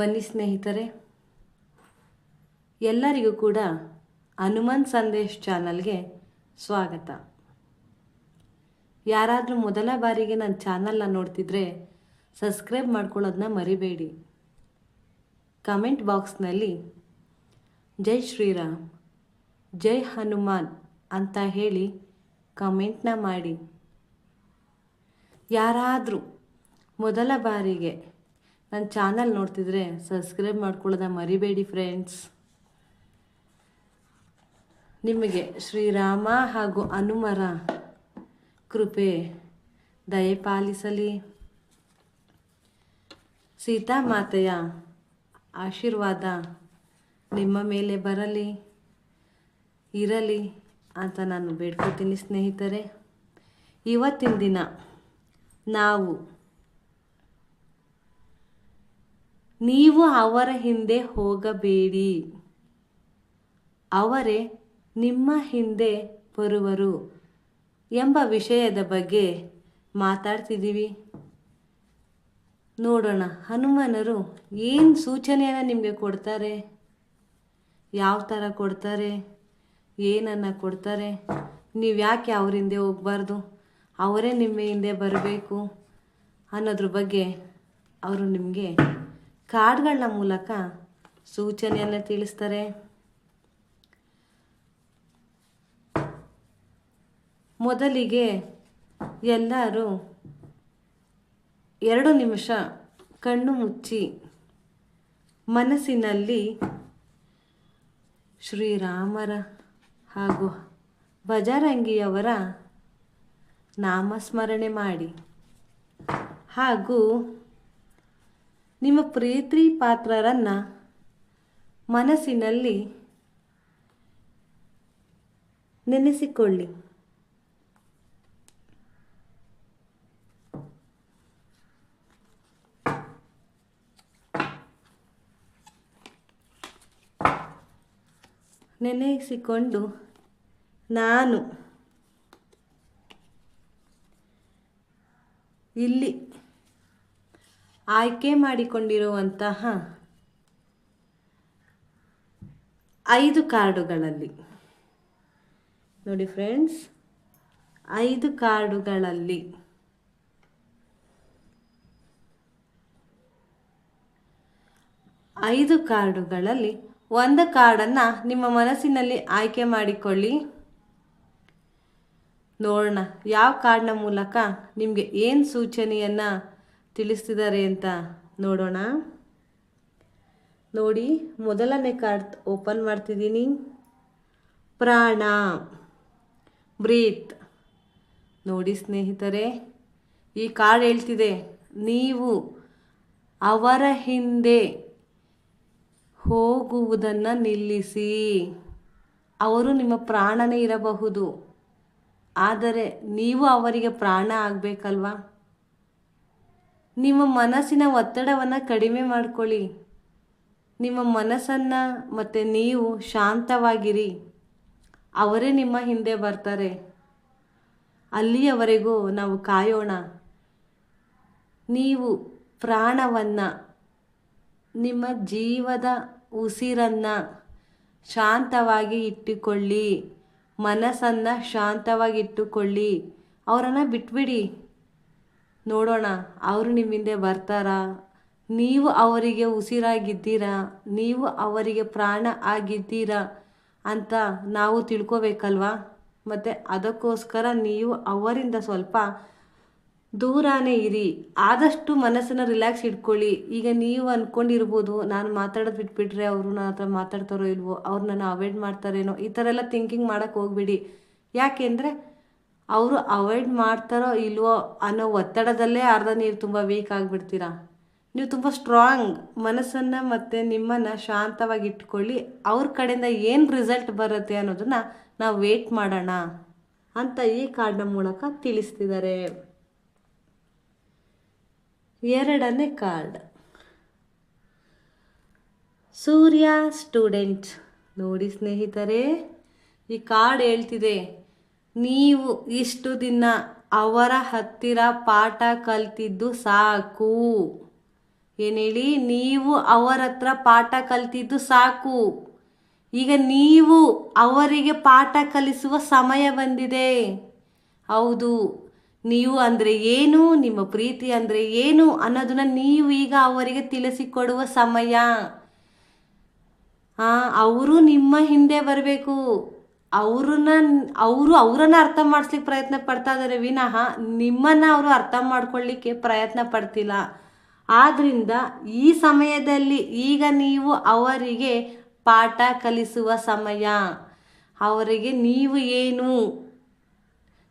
ಬನ್ನಿ ಸ್ನೇಹಿತರೆ, ಎಲ್ಲರಿಗೂ ಕೂಡ ಹನುಮಾನ್ ಸಂದೇಶ್ ಚಾನಲ್ಗೆ ಸ್ವಾಗತ. ಯಾರಾದರೂ ಮೊದಲ ಬಾರಿಗೆ ನನ್ನ ಚಾನಲ್ನ ನೋಡ್ತಿದ್ರೆ ಸಬ್ಸ್ಕ್ರೈಬ್ ಮಾಡ್ಕೊಳ್ಳೋದನ್ನ ಮರಿಬೇಡಿ. ಕಮೆಂಟ್ ಬಾಕ್ಸ್ನಲ್ಲಿ ಜೈ ಶ್ರೀರಾಮ್, ಜೈ ಹನುಮಾನ್ ಅಂತ ಹೇಳಿ ಕಮೆಂಟ್ನ ಮಾಡಿ. ಯಾರಾದರೂ ಮೊದಲ ಬಾರಿಗೆ ನನ್ನ ಚಾನಲ್ ನೋಡ್ತಿದ್ರೆ ಸಬ್ಸ್ಕ್ರೈಬ್ ಮಾಡ್ಕೊಳ್ಳೋದ ಮರಿಬೇಡಿ ಫ್ರೆಂಡ್ಸ್. ನಿಮಗೆ ಶ್ರೀರಾಮ ಹಾಗೂ ಹನುಮರ ಕೃಪೆ ದಯಪಾಲಿಸಲಿ. ಸೀತಾಮಾತೆಯ ಆಶೀರ್ವಾದ ನಿಮ್ಮ ಮೇಲೆ ಬರಲಿ, ಇರಲಿ ಅಂತ ನಾನು ಬೇಡ್ಕೊತೀನಿ ಸ್ನೇಹಿತರೆ. ಇವತ್ತಿನ ದಿನ ನೀವು ಅವರ ಹಿಂದೆ ಹೋಗಬೇಡಿ, ಅವರೇ ನಿಮ್ಮ ಹಿಂದೆ ಬರುವರು ಎಂಬ ವಿಷಯದ ಬಗ್ಗೆ ಮಾತಾಡ್ತಿದ್ದೀವಿ. ನೋಡೋಣ, ಹನುಮನರು ಏನು ಸೂಚನೆಯನ್ನು ನಿಮಗೆ ಕೊಡ್ತಾರೆ, ಯಾವ ಥರ ಕೊಡ್ತಾರೆ, ಏನನ್ನು ಕೊಡ್ತಾರೆ, ನೀವು ಯಾಕೆ ಅವ್ರ ಹಿಂದೆ ಹೋಗಬಾರ್ದು, ಅವರೇ ನಿಮ್ಮ ಹಿಂದೆ ಬರಬೇಕು ಅನ್ನೋದ್ರ ಬಗ್ಗೆ ಅವರು ನಿಮಗೆ ಕಾರ್ಡ್ಗಳ ಮೂಲಕ ಸೂಚನೆಯನ್ನು ತಿಳಿಸ್ತಾರೆ. ಮೊದಲಿಗೆ ಎಲ್ಲರೂ 2 ನಿಮಿಷ ಕಣ್ಣು ಮುಚ್ಚಿ ಮನಸ್ಸಿನಲ್ಲಿ ಶ್ರೀರಾಮರ ಹಾಗೂ ಬಜರಂಗಿಯವರ ನಾಮಸ್ಮರಣೆ ಮಾಡಿ, ಹಾಗೂ ನಿಮ್ಮ ಪ್ರೀತಿ ಪಾತ್ರರನ್ನು ಮನಸ್ಸಿನಲ್ಲಿ ನೆನೆಸಿಕೊಳ್ಳಿ. ನೆನೆಸಿಕೊಂಡು ನಾನು ಇಲ್ಲಿ ಆಯ್ಕೆ ಮಾಡಿಕೊಂಡಿರುವಂತಹ 5 ಕಾರ್ಡುಗಳಲ್ಲಿ ನೋಡಿ ಫ್ರೆಂಡ್ಸ್, 5 ಕಾರ್ಡುಗಳಲ್ಲಿ ಒಂದು ಕಾರ್ಡನ್ನು ನಿಮ್ಮ ಮನಸ್ಸಿನಲ್ಲಿ ಆಯ್ಕೆ ಮಾಡಿಕೊಳ್ಳಿ. ನೋಡೋಣ ಯಾವ ಕಾರ್ಡ್ನ ಮೂಲಕ ನಿಮಗೆ ಏನು ಸೂಚನೆಯನ್ನು ತಿಳಿಸ್ತಿದ್ದಾರೆ ಅಂತ ನೋಡೋಣ. ನೋಡಿ, ಮೊದಲನೇ ಕಾರ್ಡ್ ಓಪನ್ ಮಾಡ್ತಿದ್ದೀನಿ. ಪ್ರಾಣ, ಬ್ರೀತ್. ನೋಡಿ ಸ್ನೇಹಿತರೆ, ಈ ಕಾರ್ಡ್ ಹೇಳ್ತಿದೆ, ನೀವು ಅವರ ಹಿಂದೆ ಹೋಗುವುದನ್ನು ನಿಲ್ಲಿಸಿ. ಅವರು ನಿಮ್ಮ ಪ್ರಾಣನೇ ಇರಬಹುದು, ಆದರೆ ನೀವು ಅವರಿಗೆ ಪ್ರಾಣ ಆಗಬೇಕಲ್ವಾ. ನಿಮ್ಮ ಮನಸ್ಸಿನ ಒತ್ತಡವನ್ನು ಕಡಿಮೆ ಮಾಡಿಕೊಳ್ಳಿ. ನಿಮ್ಮ ಮನಸ್ಸನ್ನು ಮತ್ತು ನೀವು ಶಾಂತವಾಗಿರಿ. ಅವರೇ ನಿಮ್ಮ ಹಿಂದೆ ಬರ್ತಾರೆ. ಅಲ್ಲಿಯವರೆಗೂ ನಾವು ಕಾಯೋಣ. ನೀವು ಪ್ರಾಣವನ್ನು, ನಿಮ್ಮ ಜೀವದ ಉಸಿರನ್ನು ಶಾಂತವಾಗಿ ಇಟ್ಟುಕೊಳ್ಳಿ, ಮನಸ್ಸನ್ನು ಶಾಂತವಾಗಿ ಇಟ್ಟುಕೊಳ್ಳಿ. ಅವರನ್ನು ಬಿಟ್ಬಿಡಿ. ನೋಡೋಣ ಅವರು ನಿಮ್ಮ ಹಿಂದೆ ಬರ್ತಾರಾ, ನೀವು ಅವರಿಗೆ ಉಸಿರಾಗಿದ್ದೀರಾ, ನೀವು ಅವರಿಗೆ ಪ್ರಾಣ ಆಗಿದ್ದೀರಾ ಅಂತ ನಾವು ತಿಳ್ಕೊಬೇಕಲ್ವಾ. ಮತ್ತು ಅದಕ್ಕೋಸ್ಕರ ನೀವು ಅವರಿಂದ ಸ್ವಲ್ಪ ದೂರನೇ ಇರಿ. ಆದಷ್ಟು ಮನಸ್ಸನ್ನು ರಿಲ್ಯಾಕ್ಸ್ ಇಟ್ಕೊಳ್ಳಿ. ಈಗ ನೀವು ಅಂದ್ಕೊಂಡಿರ್ಬೋದು, ನಾನು ಮಾತಾಡೋದು ಬಿಟ್ಬಿಟ್ರೆ ಅವರು ನನ್ನ ಹತ್ರ ಮಾತಾಡ್ತಾರೋ ಇಲ್ವೋ, ಅವ್ರು ನನ್ನ ಅವಾಯ್ಡ್ ಮಾಡ್ತಾರೇನೋ, ಈ ಥರ ಎಲ್ಲ ಥಿಂಕಿಂಗ್ ಮಾಡೋಕ್ಕೆ ಹೋಗ್ಬಿಡಿ. ಯಾಕೆಂದರೆ ಅವರು ಅವಾಯ್ಡ್ ಮಾಡ್ತಾರೋ ಇಲ್ವೋ ಅನ್ನೋ ಒತ್ತಡದಲ್ಲೇ ನೀವು ತುಂಬ ವೀಕ್ ಆಗಿಬಿಡ್ತೀರಾ. ನೀವು ತುಂಬ ಸ್ಟ್ರಾಂಗ್ ಮನಸ್ಸನ್ನು ಮತ್ತು ನಿಮ್ಮನ್ನು ಶಾಂತವಾಗಿ ಇಟ್ಕೊಳ್ಳಿ. ಅವ್ರ ಕಡೆಯಿಂದ ಏನು ರಿಸಲ್ಟ್ ಬರುತ್ತೆ ಅನ್ನೋದನ್ನು ನಾವು ವೇಟ್ ಮಾಡೋಣ ಅಂತ ಈ ಕಾರ್ಡ್ನ ಮೂಲಕ ತಿಳಿಸ್ತಿದ್ದಾರೆ. ಎರಡನೇ ಕಾರ್ಡ್ ಸೂರ್ಯ ಸ್ಟೂಡೆಂಟ್. ನೋಡಿ ಸ್ನೇಹಿತರೆ, ಈ ಕಾರ್ಡ್ ಹೇಳ್ತಿದೆ, ನೀವು ಇಷ್ಟು ದಿನ ಅವರ ಹತ್ತಿರ ಪಾಠ ಕಲ್ತಿದ್ದು ಸಾಕು. ಏನು ಹೇಳಿ, ನೀವು ಅವರ ಹತ್ರ ಪಾಠ ಕಲ್ತಿದ್ದು ಸಾಕು. ಈಗ ನೀವು ಅವರಿಗೆ ಪಾಠ ಕಲಿಸುವ ಸಮಯ ಬಂದಿದೆ. ಹೌದು, ನೀವು ಅಂದರೆ ಏನು, ನಿಮ್ಮ ಪ್ರೀತಿ ಅಂದರೆ ಏನು ಅನ್ನೋದನ್ನ ನೀವು ಈಗ ಅವರಿಗೆ ತಿಳಿಸಿಕೊಡುವ ಸಮಯ. ಅವರು ನಿಮ್ಮ ಹಿಂದೆ ಬರಬೇಕು. ಅವರನ್ನ ಅರ್ಥ ಮಾಡಿಸ್ಲಿಕ್ಕೆ ಪ್ರಯತ್ನ ಪಡ್ತಾ ಇದ್ದಾರೆ ವಿನಃ ನಿಮ್ಮನ್ನು ಅವರು ಅರ್ಥ ಮಾಡ್ಕೊಳ್ಳಿಕ್ಕೆ ಪ್ರಯತ್ನ ಪಡ್ತಿಲ್ಲ. ಆದ್ದರಿಂದ ಈ ಸಮಯದಲ್ಲಿ ಈಗ ನೀವು ಅವರಿಗೆ ಪಾಠ ಕಲಿಸುವ ಸಮಯ. ಅವರಿಗೆ ನೀವು ಏನು,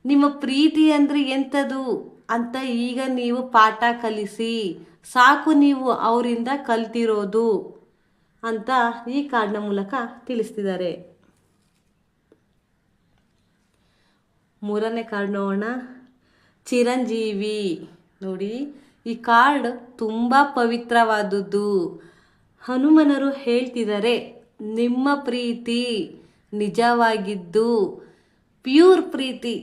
ನಿಮ್ಮ ಪ್ರೀತಿ ಅಂದರೆ ಎಂಥದ್ದು ಅಂತ ಈಗ ನೀವು ಪಾಠ ಕಲಿಸಿ. ಸಾಕು ನೀವು ಅವರಿಂದ ಕಲ್ತಿರೋದು ಅಂತ ಈ ಕಾರ್ಡ್ನ ಮೂಲಕ ತಿಳಿಸ್ತಿದ್ದಾರೆ. ಮೂರನೇ ಕಾರ್ಡ್ ನೋಡೋಣ. ಚಿರಂಜೀವಿ. ನೋಡಿ, ಈ ಕಾರ್ಡ್ ತುಂಬ ಪವಿತ್ರವಾದದ್ದು. ಹನುಮನರು ಹೇಳ್ತಿದ್ದಾರೆ, ನಿಮ್ಮ ಪ್ರೀತಿ ನಿಜವಾಗಿದ್ದು ಪ್ಯೂರ್ ಪ್ರೀತಿ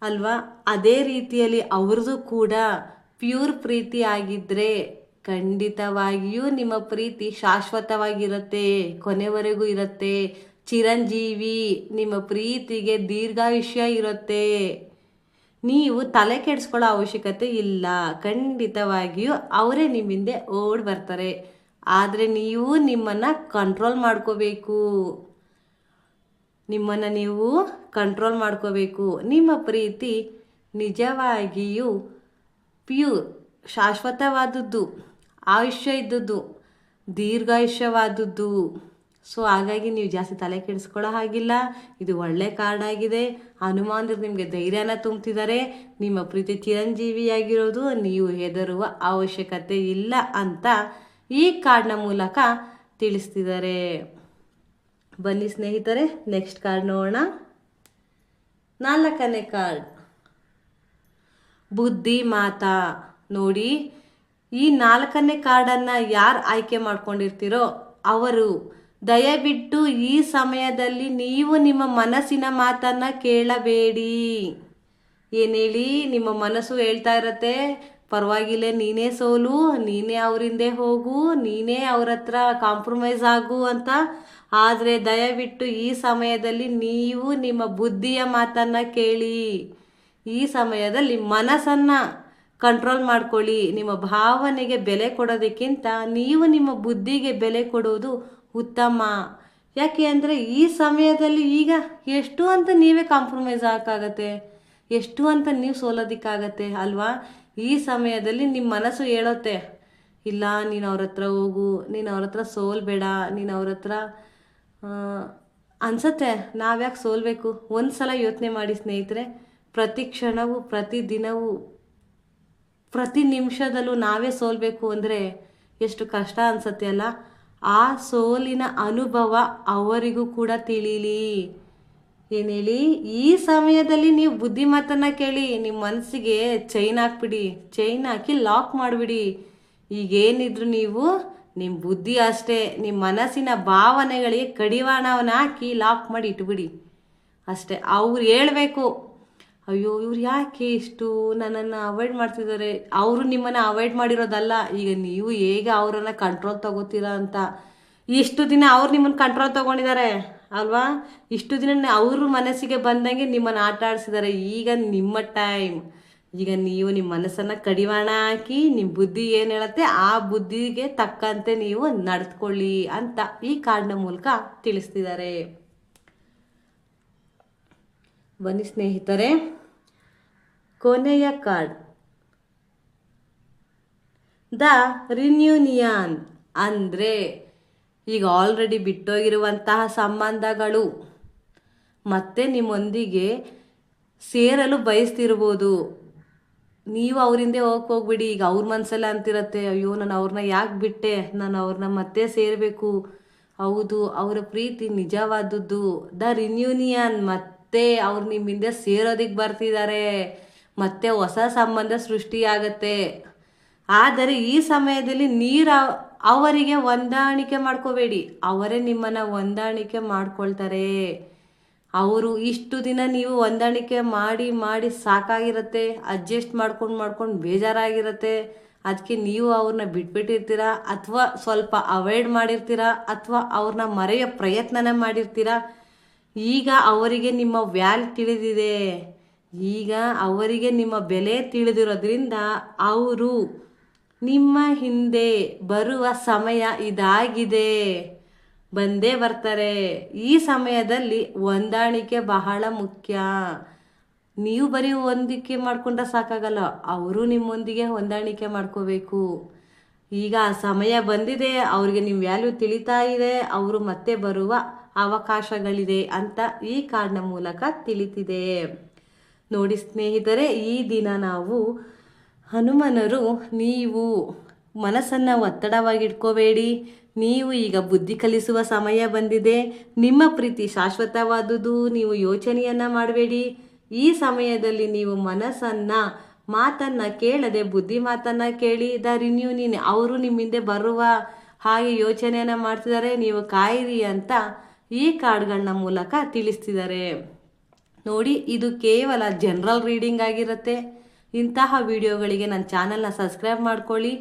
ಅಲ್ವಾ, ಅದೇ ರೀತಿಯಲ್ಲಿ ಅವ್ರದ್ದು ಕೂಡ ಪ್ಯೂರ್ ಪ್ರೀತಿ ಆಗಿದ್ದರೆ ಖಂಡಿತವಾಗಿಯೂ ನಿಮ್ಮ ಪ್ರೀತಿ ಶಾಶ್ವತವಾಗಿರುತ್ತೆ, ಕೊನೆವರೆಗೂ ಇರುತ್ತೆ. ಚಿರಂಜೀವಿ, ನಿಮ್ಮ ಪ್ರೀತಿಗೆ ದೀರ್ಘಾಯುಷ್ಯ ಇರುತ್ತೆ. ನೀವು ತಲೆ ಕೆಡಿಸ್ಕೊಳ್ಳೋ ಅವಶ್ಯಕತೆ ಇಲ್ಲ. ಖಂಡಿತವಾಗಿಯೂ ಅವರೇ ನಿಮ್ಮಿಂದೆ ಓಡಿ ಬರ್ತಾರೆ. ಆದರೆ ನೀವು ನಿಮ್ಮನ್ನು ಕಂಟ್ರೋಲ್ ಮಾಡ್ಕೋಬೇಕು. ನಿಮ್ಮನ್ನು ನೀವು ಕಂಟ್ರೋಲ್ ಮಾಡ್ಕೋಬೇಕು. ನಿಮ್ಮ ಪ್ರೀತಿ ನಿಜವಾಗಿಯೂ ಪ್ಯೂರ್, ಶಾಶ್ವತವಾದದ್ದು, ಆಯುಷ್ಯ ಇದ್ದದ್ದು, ದೀರ್ಘಾಯುಷ್ಯವಾದದ್ದು. ಸೊ ಹಾಗಾಗಿ ನೀವು ಜಾಸ್ತಿ ತಲೆ ಕೆಡಿಸ್ಕೊಳ್ಳೋ ಹಾಗಿಲ್ಲ. ಇದು ಒಳ್ಳೆ ಕಾರ್ಡ್ ಆಗಿದೆ. ಹನುಮಾನರು ನಿಮಗೆ ಧೈರ್ಯನ ತುಂಬ್ತಿದ್ದಾರೆ. ನಿಮ್ಮ ಪ್ರೀತಿ ಚಿರಂಜೀವಿಯಾಗಿರೋದು, ನೀವು ಹೆದರುವ ಅವಶ್ಯಕತೆ ಇಲ್ಲ ಅಂತ ಈ ಕಾರ್ಡ್ನ ಮೂಲಕ ತಿಳಿಸ್ತಿದ್ದಾರೆ. ಬನ್ನಿ ಸ್ನೇಹಿತರೆ, ನೆಕ್ಸ್ಟ್ ಕಾರ್ಡ್ ನೋಡೋಣ. 4ನೇ ಕಾರ್ಡ್, ಬುದ್ಧಿ ಮಾತಾ. ನೋಡಿ, ಈ 4ನೇ ಕಾರ್ಡನ್ನು ಯಾರು ಆಯ್ಕೆ ಮಾಡ್ಕೊಂಡಿರ್ತೀರೋ ಅವರು ದಯವಿಟ್ಟು ಈ ಸಮಯದಲ್ಲಿ ನೀವು ನಿಮ್ಮ ಮನಸ್ಸಿನ ಮಾತನ್ನು ಕೇಳಬೇಡಿ. ಏನು ಹೇಳಿ, ನಿಮ್ಮ ಮನಸ್ಸು ಹೇಳ್ತಾ ಇರತ್ತೆ, ಪರವಾಗಿಲ್ಲ, ನೀನೇ ಸೋಲು, ನೀನೇ ಅವರಿಂದೆ ಹೋಗು, ನೀನೇ ಅವ್ರ ಹತ್ರ ಕಾಂಪ್ರಮೈಸ್ ಆಗು ಅಂತ. ಆದರೆ ದಯವಿಟ್ಟು ಈ ಸಮಯದಲ್ಲಿ ನೀವು ನಿಮ್ಮ ಬುದ್ಧಿಯ ಮಾತನ್ನು ಕೇಳಿ. ಈ ಸಮಯದಲ್ಲಿ ಮನಸ್ಸನ್ನು ಕಂಟ್ರೋಲ್ ಮಾಡ್ಕೊಳ್ಳಿ. ನಿಮ್ಮ ಭಾವನೆಗೆ ಬೆಲೆ ಕೊಡೋದಕ್ಕಿಂತ ನೀವು ನಿಮ್ಮ ಬುದ್ಧಿಗೆ ಬೆಲೆ ಕೊಡೋದು ಉತ್ತಮ. ಯಾಕೆ ಅಂದರೆ ಈ ಸಮಯದಲ್ಲಿ ಈಗ ಎಷ್ಟು ಅಂತ ನೀವೇ ಕಾಂಪ್ರಮೈಸ್ ಆಗೋಕ್ಕಾಗತ್ತೆ, ಎಷ್ಟು ಅಂತ ನೀವು ಸೋಲೋದಕ್ಕಾಗತ್ತೆ ಅಲ್ವಾ. ಈ ಸಮಯದಲ್ಲಿ ನಿಮ್ಮ ಮನಸ್ಸು ಹೇಳುತ್ತೆ, ಇಲ್ಲ ನೀನು ಅವ್ರ ಹತ್ರ ಹೋಗು, ನೀನು ಅವ್ರ ಹತ್ರ ಸೋಲ್ಬೇಡ, ನೀನು ಅವ್ರ ಹತ್ರ ಅನ್ಸತ್ತೆ ನಾವ್ಯಾಕೆ ಸೋಲ್ಬೇಕು. ಒಂದು ಸಲ ಯೋಚನೆ ಮಾಡಿ ಸ್ನೇಹಿತರೆ, ಪ್ರತಿ ಕ್ಷಣವೂ, ಪ್ರತಿ ದಿನವೂ, ಪ್ರತಿ ನಿಮಿಷದಲ್ಲೂ ನಾವೇ ಸೋಲ್ಬೇಕು ಅಂದರೆ ಎಷ್ಟು ಕಷ್ಟ ಅನ್ಸತ್ತೆ ಅಲ್ಲ. ಆ ಸೋಲಿನ ಅನುಭವ ಅವರಿಗೂ ಕೂಡ ತಿಳಿಲಿ. ಏನು ಹೇಳಿ, ಈ ಸಮಯದಲ್ಲಿ ನೀವು ಬುದ್ಧಿಮಾತನ್ನು ಕೇಳಿ. ನಿಮ್ಮ ಮನಸ್ಸಿಗೆ ಚೈನ್ ಹಾಕ್ಬಿಡಿ, ಚೈನ್ ಹಾಕಿ ಲಾಕ್ ಮಾಡಿಬಿಡಿ. ಈಗೇನಿದ್ರು ನೀವು ನಿಮ್ಮ ಬುದ್ಧಿ ಅಷ್ಟೇ, ನಿಮ್ಮ ಮನಸ್ಸಿನ ಭಾವನೆಗಳಿಗೆ ಕಡಿವಾಣವನ್ನು ಹಾಕಿ ಲಾಕ್ ಮಾಡಿ ಇಟ್ಬಿಡಿ ಅಷ್ಟೇ. ಅವ್ರು ಹೇಳಬೇಕು, ಅಯ್ಯೋ ಇವ್ರು ಯಾಕೆ ಇಷ್ಟು ನನ್ನನ್ನು ಅವಾಯ್ಡ್ ಮಾಡ್ತಿದ್ದಾರೆ. ಅವರು ನಿಮ್ಮನ್ನು ಅವಾಯ್ಡ್ ಮಾಡಿರೋದಲ್ಲ, ಈಗ ನೀವು ಹೇಗೆ ಅವರನ್ನು ಕಂಟ್ರೋಲ್ ತಗೋತೀರಾ ಅಂತ. ಇಷ್ಟು ದಿನ ಅವ್ರು ನಿಮ್ಮನ್ನು ಕಂಟ್ರೋಲ್ ತೊಗೊಂಡಿದ್ದಾರೆ ಅಲ್ವಾ. ಇಷ್ಟು ದಿನ ಅವ್ರ ಮನಸ್ಸಿಗೆ ಬಂದಂಗೆ ನಿಮ್ಮನ್ನು ಆಟ ಆಡಿಸಿದ್ದಾರೆ. ಈಗ ನಿಮ್ಮ ಟೈಮ್. ಈಗ ನೀವು ನಿಮ್ಮ ಮನಸ್ಸನ್ನು ಕಡಿವಾಣ ಹಾಕಿ ನಿಮ್ಮ ಬುದ್ಧಿ ಏನು ಹೇಳುತ್ತೆ ಆ ಬುದ್ಧಿಗೆ ತಕ್ಕಂತೆ ನೀವು ನಡೆದುಕೊಳ್ಳಿ ಅಂತ ಈ ಕಾರ್ಡ್ನ ಮೂಲಕ ತಿಳಿಸ್ತಿದ್ದಾರೆ. ಬನ್ನಿ ಸ್ನೇಹಿತರೆ, ಕೊನೆಯ ಕಾರ್ಡ್, ದ ರಿನ್ಯೂನಿಯನ್. ಅಂದರೆ ಈಗ ಆಲ್ರೆಡಿ ಬಿಟ್ಟೋಗಿರುವಂತಹ ಸಂಬಂಧಗಳು ಮತ್ತೆ ನಿಮ್ಮೊಂದಿಗೆ ಸೇರಲು ಬಯಸ್ತಿರ್ಬೋದು. ನೀವು ಅವರಿಂದೇ ಹೋಗ್ಬಿಡಿ. ಈಗ ಅವ್ರ ಮನಸ್ಸೆಲ್ಲ ಅಂತಿರತ್ತೆ, ಅಯ್ಯೋ ನಾನು ಅವ್ರನ್ನ ಯಾಕೆ ಬಿಟ್ಟೆ, ನಾನು ಅವ್ರನ್ನ ಮತ್ತೆ ಸೇರಬೇಕು. ಹೌದು, ಅವರ ಪ್ರೀತಿ ನಿಜವಾದದ್ದು. ದ ರಿನ್ಯೂನಿಯನ್, ಮತ್ತೆ ಅವ್ರು ನಿಮ್ಮಿಂದ ಸೇರೋದಕ್ಕೆ ಬರ್ತಿದ್ದಾರೆ, ಮತ್ತೆ ಹೊಸ ಸಂಬಂಧ ಸೃಷ್ಟಿಯಾಗತ್ತೆ. ಆದರೆ ಈ ಸಮಯದಲ್ಲಿ ಅವರಿಗೆ ಹೊಂದಾಣಿಕೆ ಮಾಡ್ಕೋಬೇಡಿ, ಅವರೇ ನಿಮ್ಮನ್ನು ಹೊಂದಾಣಿಕೆ ಮಾಡ್ಕೊಳ್ತಾರೆ. ಅವರು ಇಷ್ಟು ದಿನ ನೀವು ಹೊಂದಾಣಿಕೆ ಮಾಡಿ ಮಾಡಿ ಸಾಕಾಗಿರುತ್ತೆ, ಅಡ್ಜಸ್ಟ್ ಮಾಡ್ಕೊಂಡು ಬೇಜಾರಾಗಿರುತ್ತೆ. ಅದಕ್ಕೆ ನೀವು ಅವ್ರನ್ನ ಬಿಟ್ಬಿಟ್ಟಿರ್ತೀರಾ, ಅಥವಾ ಸ್ವಲ್ಪ ಅವಾಯ್ಡ್ ಮಾಡಿರ್ತೀರಾ, ಅಥವಾ ಅವ್ರನ್ನ ಮರೆಯೋ ಪ್ರಯತ್ನನ ಮಾಡಿರ್ತೀರಾ. ಈಗ ಅವರಿಗೆ ನಿಮ್ಮ ವ್ಯಾಲ್ಯೂ ತಿಳಿದಿದೆ, ಈಗ ಅವರಿಗೆ ನಿಮ್ಮ ಬೆಲೆ ತಿಳಿದಿರೋದ್ರಿಂದ ಅವರು ನಿಮ್ಮ ಹಿಂದೆ ಬರುವ ಸಮಯ ಇದಾಗಿದೆ, ಬಂದೇ ಬರ್ತಾರೆ. ಈ ಸಮಯದಲ್ಲಿ ಹೊಂದಾಣಿಕೆ ಬಹಳ ಮುಖ್ಯ. ನೀವು ಬರೀ ಹೊಂದಿಕೆ ಮಾಡ್ಕೊಂಡ್ರೆ ಸಾಕಾಗಲ್ಲ, ಅವರು ನಿಮ್ಮೊಂದಿಗೆ ಹೊಂದಾಣಿಕೆ ಮಾಡ್ಕೋಬೇಕು. ಈಗ ಆ ಸಮಯ ಬಂದಿದೆ, ಅವ್ರಿಗೆ ನಿಮ್ಮ ವ್ಯಾಲ್ಯೂ ತಿಳಿತಾ ಇದೆ, ಅವರು ಮತ್ತೆ ಬರುವ ಅವಕಾಶಗಳಿದೆ ಅಂತ ಈ ಕಾರ್ಡ್ನ ಮೂಲಕ ತಿಳಿತಿದೆ. ನೋಡಿ ಸ್ನೇಹಿತರೆ, ಈ ದಿನ ನಾವು ಹನುಮನರು, ನೀವು ಮನಸ್ಸನ್ನು ಒತ್ತಡವಾಗಿಟ್ಕೋಬೇಡಿ, ನೀವು ಈಗ ಬುದ್ಧಿ ಕಲಿಸುವ ಸಮಯ ಬಂದಿದೆ, ನಿಮ್ಮ ಪ್ರೀತಿ ಶಾಶ್ವತವಾದುದು, ನೀವು ಯೋಚನೆಯನ್ನು ಮಾಡಬೇಡಿ. ಈ ಸಮಯದಲ್ಲಿ ನೀವು ಮನಸ್ಸನ್ನು, ಮಾತನ್ನು ಕೇಳದೆ ಬುದ್ಧಿ ಮಾತನ್ನು ಕೇಳಿ. ದ ರಿನ್ಯೂನಿನ್ ಅವರು ನಿಮ್ಮಿಂದ ಬರುವ ಹಾಗೆ ಯೋಚನೆಯನ್ನು ಮಾಡ್ತಿದ್ದಾರೆ, ನೀವು ಕಾಯಿರಿ ಅಂತ ಈ ಕಾರ್ಡ್ಗಳನ್ನ ಮೂಲಕ ತಿಳಿಸ್ತಿದ್ದಾರೆ. ನೋಡಿ, ಇದು ಕೇವಲ ಜನರಲ್ ರೀಡಿಂಗ್ ಆಗಿರುತ್ತೆ. ಇಂತಹ ವಿಡಿಯೋಗಳಿಗೆ ನನ್ನ ಚಾನಲ್ನ ಸಬ್ಸ್ಕ್ರೈಬ್ ಮಾಡ್ಕೊಳ್ಳಿ,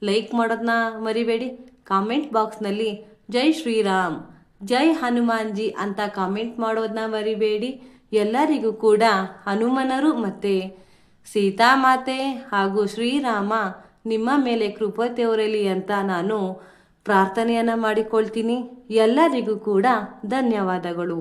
ಲೈಕ್ ಮಾಡೋದನ್ನ ಮರಿಬೇಡಿ. ಕಾಮೆಂಟ್ ಬಾಕ್ಸ್ನಲ್ಲಿ ಜೈ ಶ್ರೀರಾಮ್, ಜೈ ಹನುಮಾನ್ಜಿ ಅಂತ ಕಾಮೆಂಟ್ ಮಾಡೋದನ್ನ ಮರಿಬೇಡಿ. ಎಲ್ಲರಿಗೂ ಕೂಡ ಹನುಮನರು ಮತ್ತು ಸೀತಾಮಾತೆ ಹಾಗೂ ಶ್ರೀರಾಮ ನಿಮ್ಮ ಮೇಲೆ ಕೃಪೆ ತೋರಲಿ ಅಂತ ನಾನು ಪ್ರಾರ್ಥನೆಯನ್ನು ಮಾಡಿಕೊಳ್ತೀನಿ. ಎಲ್ಲರಿಗೂ ಕೂಡ ಧನ್ಯವಾದಗಳು.